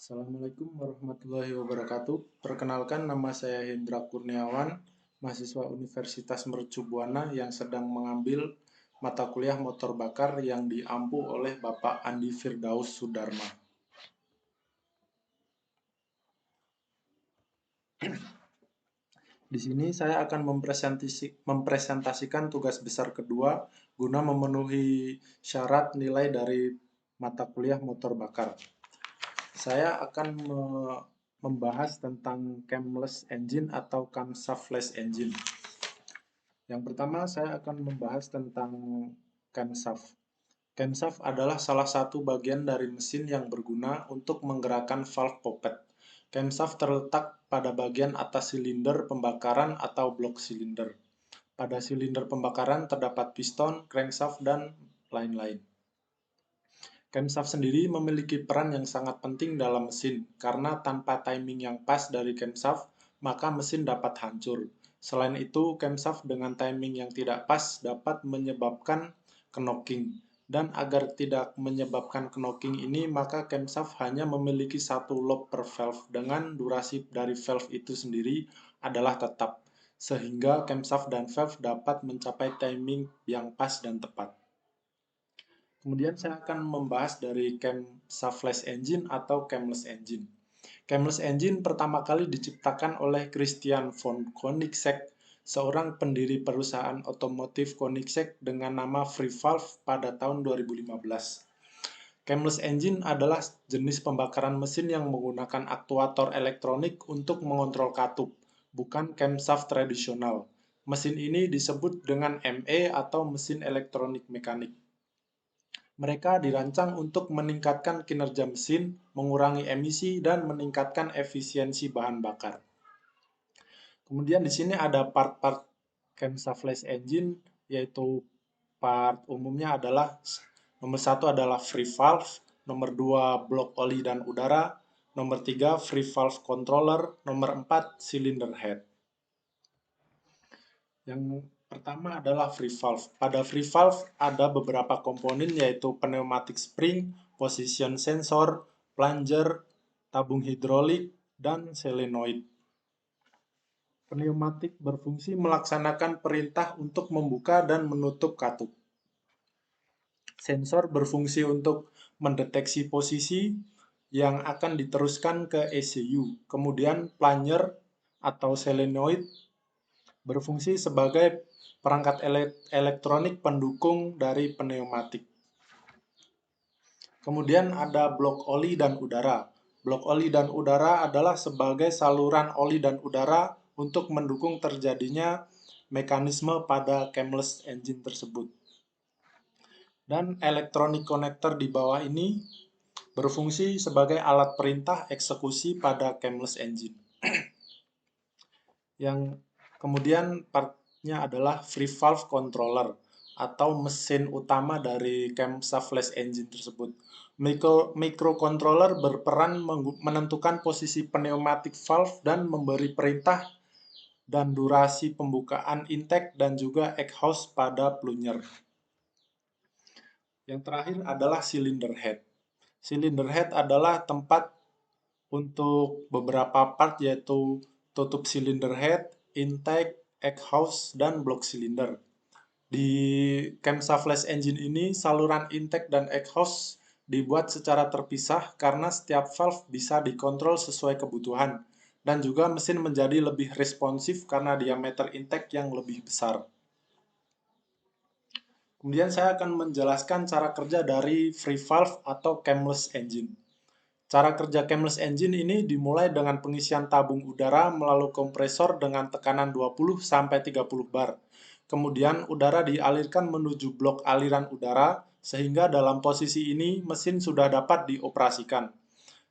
Assalamualaikum warahmatullahi wabarakatuh. Perkenalkan, nama saya Hendra Kurniawan, mahasiswa Universitas Mercu Buana yang sedang mengambil mata kuliah motor bakar yang diampu oleh Bapak Andi Firdaus Sudarma. Di sini saya akan mempresentasikan tugas besar kedua guna memenuhi syarat nilai dari mata kuliah motor bakar. Saya akan membahas tentang camless engine atau camshaftless engine. Yang pertama, saya akan membahas tentang camshaft. Camshaft adalah salah satu bagian dari mesin yang berguna untuk menggerakkan valve poppet. Camshaft terletak pada bagian atas silinder pembakaran atau blok silinder. Pada silinder pembakaran terdapat piston, crankshaft, dan lain-lain. Camshaft sendiri memiliki peran yang sangat penting dalam mesin, karena tanpa timing yang pas dari camshaft, maka mesin dapat hancur. Selain itu, camshaft dengan timing yang tidak pas dapat menyebabkan knocking. Dan agar tidak menyebabkan knocking ini, maka camshaft hanya memiliki satu loop per valve, dengan durasi dari valve itu sendiri adalah tetap, sehingga camshaft dan valve dapat mencapai timing yang pas dan tepat. Kemudian saya akan membahas dari camshaftless engine atau camless engine. Camless engine pertama kali diciptakan oleh Christian von Koenigsegg, seorang pendiri perusahaan otomotif Koenigsegg dengan nama Freevalve pada tahun 2015. Camless engine adalah jenis pembakaran mesin yang menggunakan aktuator elektronik untuk mengontrol katup, bukan camshaft tradisional. Mesin ini disebut dengan ME atau mesin elektronik mekanik. Mereka dirancang untuk meningkatkan kinerja mesin, mengurangi emisi, dan meningkatkan efisiensi bahan bakar. Kemudian di sini ada part-part camshaftless engine, yaitu part umumnya adalah nomor 1 adalah free valve, nomor 2 blok oli dan udara, nomor 3 free valve controller, nomor 4 cylinder head. Yang pertama adalah free valve. Pada free valve ada beberapa komponen, yaitu pneumatic spring, position sensor, plunger, tabung hidrolik, dan solenoid. Pneumatik berfungsi melaksanakan perintah untuk membuka dan menutup katup. Sensor berfungsi untuk mendeteksi posisi yang akan diteruskan ke ECU. Kemudian plunger atau solenoid berfungsi sebagai perangkat elektronik pendukung dari pneumatik. Kemudian ada blok oli dan udara. Blok oli dan udara adalah sebagai saluran oli dan udara untuk mendukung terjadinya mekanisme pada camless engine tersebut. Dan elektronik konektor di bawah ini berfungsi sebagai alat perintah eksekusi pada camless engine. Yang kemudian partnya adalah free valve controller atau mesin utama dari camshaftless engine tersebut. Microcontroller berperan menentukan posisi pneumatic valve dan memberi perintah dan durasi pembukaan intake dan juga exhaust pada plunger. Yang terakhir adalah cylinder head. Cylinder head adalah tempat untuk beberapa part, yaitu tutup cylinder head, intake, exhaust, dan blok silinder. Di camshaftless engine ini, saluran intake dan exhaust dibuat secara terpisah karena setiap valve bisa dikontrol sesuai kebutuhan, dan juga mesin menjadi lebih responsif karena diameter intake yang lebih besar. Kemudian saya akan menjelaskan cara kerja dari free valve atau camless engine. Cara kerja camless engine ini dimulai dengan pengisian tabung udara melalui kompresor dengan tekanan 20-30 bar. Kemudian udara dialirkan menuju blok aliran udara, sehingga dalam posisi ini mesin sudah dapat dioperasikan.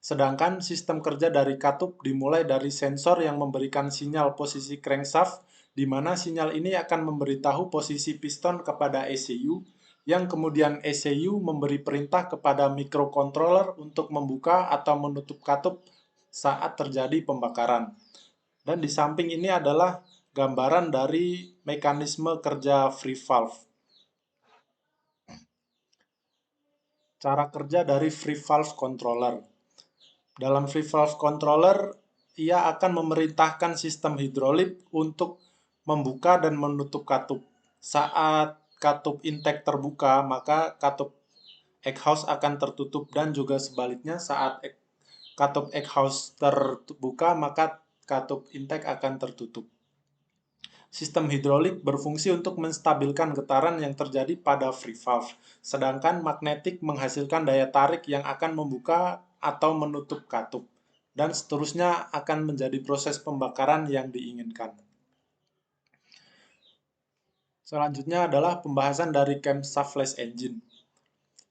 Sedangkan sistem kerja dari katup dimulai dari sensor yang memberikan sinyal posisi crankshaft, di mana sinyal ini akan memberitahu posisi piston kepada ECU, yang kemudian ECU memberi perintah kepada microcontroller untuk membuka atau menutup katup saat terjadi pembakaran. Dan di samping ini adalah gambaran dari mekanisme kerja free valve. Cara kerja dari free valve controller. Dalam free valve controller, ia akan memerintahkan sistem hidrolik untuk membuka dan menutup katup. Saat katup intake terbuka, maka katup exhaust akan tertutup, dan juga sebaliknya saat katup exhaust terbuka, maka katup intake akan tertutup. Sistem hidrolik berfungsi untuk menstabilkan getaran yang terjadi pada free valve, sedangkan magnetik menghasilkan daya tarik yang akan membuka atau menutup katup, dan seterusnya akan menjadi proses pembakaran yang diinginkan. Selanjutnya adalah pembahasan dari camshaftless engine.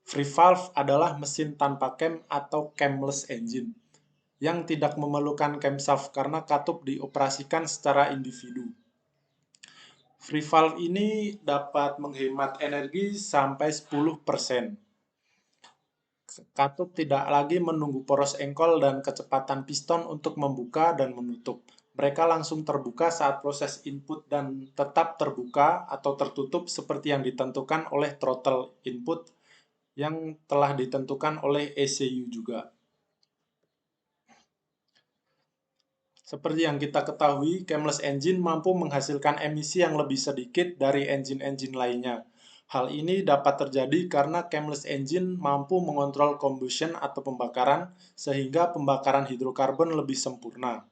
Free valve adalah mesin tanpa cam atau camless engine yang tidak memerlukan camshaft karena katup dioperasikan secara individu. Free valve ini dapat menghemat energi sampai 10%. Katup tidak lagi menunggu poros engkol dan kecepatan piston untuk membuka dan menutup. Mereka langsung terbuka saat proses input dan tetap terbuka atau tertutup seperti yang ditentukan oleh throttle input yang telah ditentukan oleh ECU juga. Seperti yang kita ketahui, camless engine mampu menghasilkan emisi yang lebih sedikit dari engine-engine lainnya. Hal ini dapat terjadi karena camless engine mampu mengontrol combustion atau pembakaran, sehingga pembakaran hidrokarbon lebih sempurna.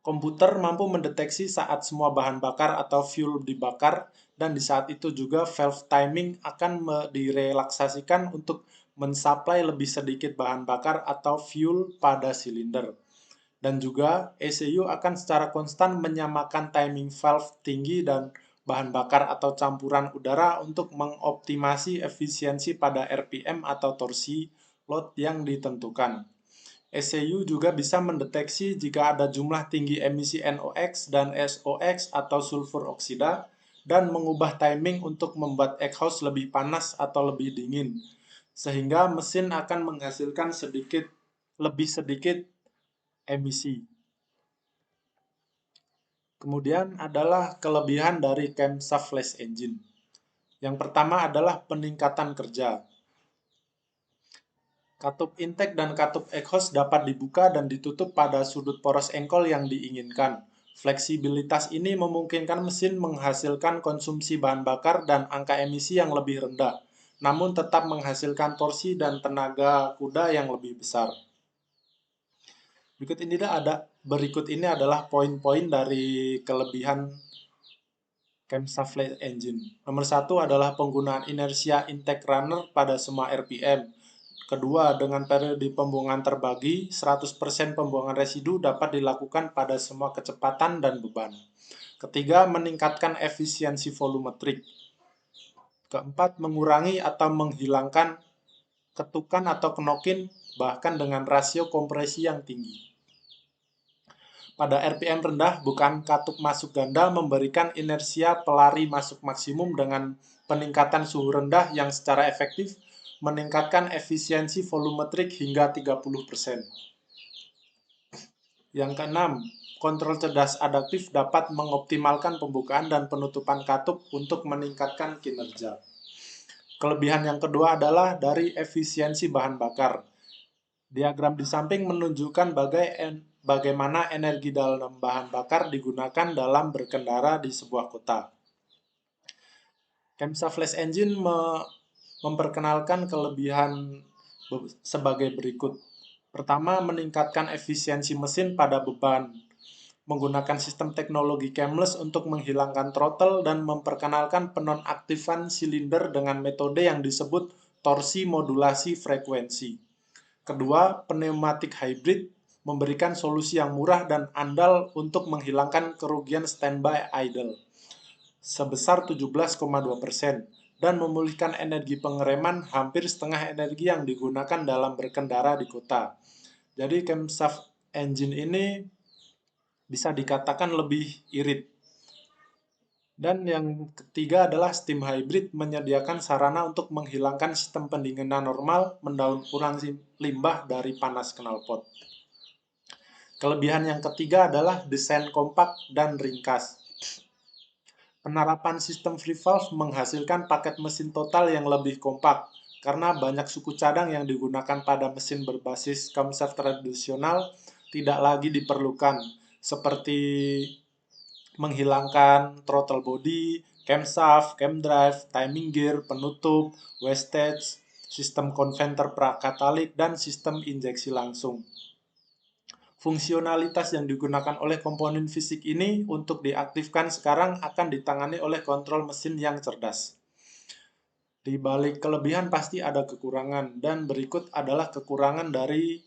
Komputer mampu mendeteksi saat semua bahan bakar atau fuel dibakar, dan di saat itu juga valve timing akan direlaksasikan untuk mensuplai lebih sedikit bahan bakar atau fuel pada silinder. Dan juga ECU akan secara konstan menyamakan timing valve tinggi dan bahan bakar atau campuran udara untuk mengoptimasi efisiensi pada RPM atau torsi load yang ditentukan. ECU juga bisa mendeteksi jika ada jumlah tinggi emisi NOx dan SOx atau sulfur oksida, dan mengubah timing untuk membuat exhaust lebih panas atau lebih dingin, sehingga mesin akan menghasilkan lebih sedikit emisi. Kemudian adalah kelebihan dari camshaftless engine. Yang pertama adalah peningkatan kerja. Katup intake dan katup exhaust dapat dibuka dan ditutup pada sudut poros engkol yang diinginkan. Fleksibilitas ini memungkinkan mesin menghasilkan konsumsi bahan bakar dan angka emisi yang lebih rendah, namun tetap menghasilkan torsi dan tenaga kuda yang lebih besar. Berikut ini adalah poin-poin dari kelebihan camshaftless engine. Nomor 1 adalah penggunaan inersia intake runner pada semua RPM. Kedua, dengan periode pembuangan terbagi, 100% pembuangan residu dapat dilakukan pada semua kecepatan dan beban. Ketiga, meningkatkan efisiensi volumetrik. Keempat, mengurangi atau menghilangkan ketukan atau knock-in bahkan dengan rasio kompresi yang tinggi. Pada RPM rendah, bukan katup masuk ganda memberikan inersia pelari masuk maksimum dengan peningkatan suhu rendah yang secara efektif meningkatkan efisiensi volumetrik hingga 30%. Yang keenam, kontrol cerdas adaptif dapat mengoptimalkan pembukaan dan penutupan katup untuk meningkatkan kinerja. Kelebihan yang kedua adalah dari efisiensi bahan bakar. Diagram di samping menunjukkan bagaimana energi dalam bahan bakar digunakan dalam berkendara di sebuah kota. Camshaftless engine memperkenalkan kelebihan sebagai berikut. Pertama, meningkatkan efisiensi mesin pada beban. Menggunakan sistem teknologi camless untuk menghilangkan throttle dan memperkenalkan penonaktifan silinder dengan metode yang disebut torsi modulasi frekuensi. Kedua, pneumatik hybrid memberikan solusi yang murah dan andal untuk menghilangkan kerugian standby idle sebesar 17,2% dan memulihkan energi pengereman hampir setengah energi yang digunakan dalam berkendara di kota. Jadi camshaft engine ini bisa dikatakan lebih irit. Dan yang ketiga adalah steam hybrid menyediakan sarana untuk menghilangkan sistem pendinginan normal, mendaur ulang limbah dari panas knalpot. Kelebihan yang ketiga adalah desain kompak dan ringkas. Penerapan sistem free valve menghasilkan paket mesin total yang lebih kompak, karena banyak suku cadang yang digunakan pada mesin berbasis camshaft tradisional tidak lagi diperlukan, seperti menghilangkan throttle body, camshaft, camdrive, timing gear, penutup, wastage, sistem konventer prakatalik, dan sistem injeksi langsung. Fungsionalitas yang digunakan oleh komponen fisik ini untuk diaktifkan sekarang akan ditangani oleh kontrol mesin yang cerdas. Di balik kelebihan pasti ada kekurangan, dan berikut adalah kekurangan dari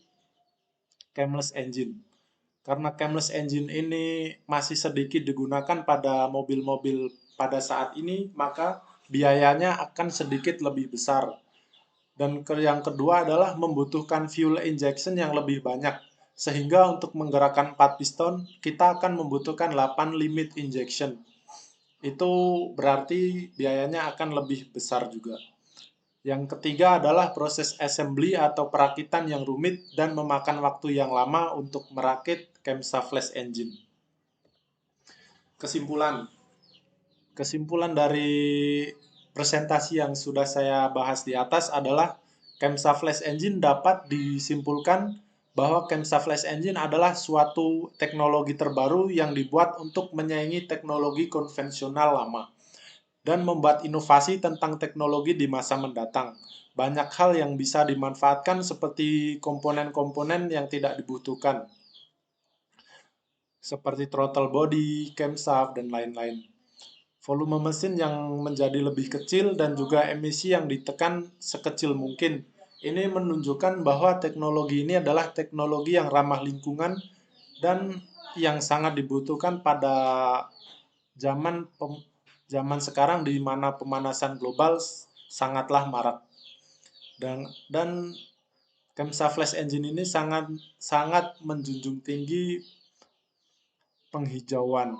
camless engine. Karena camless engine ini masih sedikit digunakan pada mobil-mobil pada saat ini, maka biayanya akan sedikit lebih besar. Dan yang kedua adalah membutuhkan fuel injection yang lebih banyak. Sehingga untuk menggerakkan 4 piston, kita akan membutuhkan 8 limit injection. Itu berarti biayanya akan lebih besar juga. Yang ketiga adalah proses assembly atau perakitan yang rumit dan memakan waktu yang lama untuk merakit camshaftless engine. Kesimpulan. Kesimpulan dari presentasi yang sudah saya bahas di atas adalah camshaftless engine dapat disimpulkan bahwa camshaftless engine adalah suatu teknologi terbaru yang dibuat untuk menyaingi teknologi konvensional lama dan membuat inovasi tentang teknologi di masa mendatang. Banyak hal yang bisa dimanfaatkan seperti komponen-komponen yang tidak dibutuhkan, seperti throttle body, camshaft, dan lain-lain. Volume mesin yang menjadi lebih kecil dan juga emisi yang ditekan sekecil mungkin. Ini menunjukkan bahwa teknologi ini adalah teknologi yang ramah lingkungan dan yang sangat dibutuhkan pada zaman zaman sekarang di mana pemanasan global sangatlah marak. Dan camshaftless engine ini sangat menjunjung tinggi penghijauan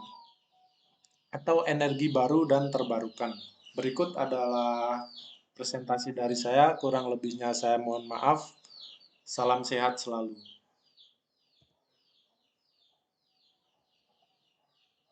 atau energi baru dan terbarukan. Berikut adalah presentasi dari saya, kurang lebihnya saya mohon maaf. Salam sehat selalu.